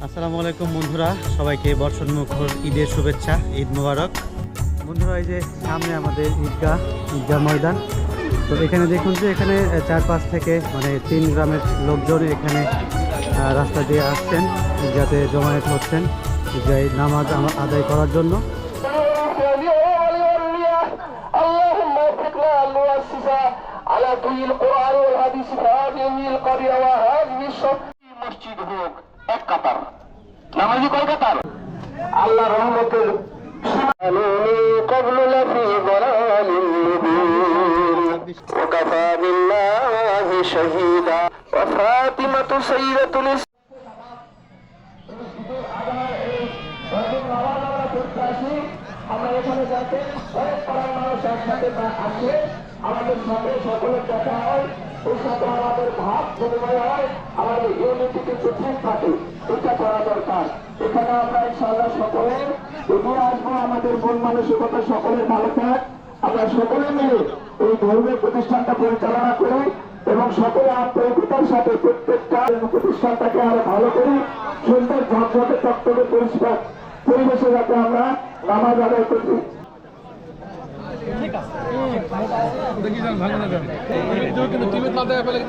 আসসালামু আলাইকুম বন্ধুরা, সবাইকে বর্ষণমুখর ঈদের শুভেচ্ছা। ঈদ মোবারক বন্ধুরা। এই যে সামনে আমাদের ঈদগাহ ময়দান। তো এখানে দেখুন যে এখানে 4-5 থেকে মানে 3 গ্রামের লোকজন এখানে রাস্তা দিয়ে আসছেন, ঈদগাতে জমায়েত হচ্ছেন ঈদগাহ নামাজ আদায় করার জন্য। মসজিদ হোক এক কাতার, নামাজি কয় কাতার? আল্লাহ রহমতের قبل لفي ضلال مبين وكفى بالله شهيدا وفاطمة سيدة আমরা এখানে যাতে অনেক পাড়ার মানুষ একসাথে আসলে আমাদের সাথে সকলের দেখা হয়, ওর সাথে আমাদের ভাব বিনিময় হয়, আমাদের ইউনিটি কিন্তু ঠিক থাকে। এটা করা দরকার। এখানে আমরা ইনশাআল্লাহ সকলে এগিয়ে আসবো। আমাদের মন মানসিকতা সকলের ভালো থাক। আমরা সকলে মিলে এই ধর্মীয় প্রতিষ্ঠানটা পরিচালনা করি এবং সকলে আন্তরিকতার সাথে প্রত্যেকটা প্রতিষ্ঠানটাকে আরো ভালো করি। সুন্দর ঝকঝকে টকটকে পরিষ্কার পরিবেশে যাতে আমরা নামাজ আদায় করছি। দেখি যান ভাঙা না যাবে কিন্তু টিমের না দেয়া পেলে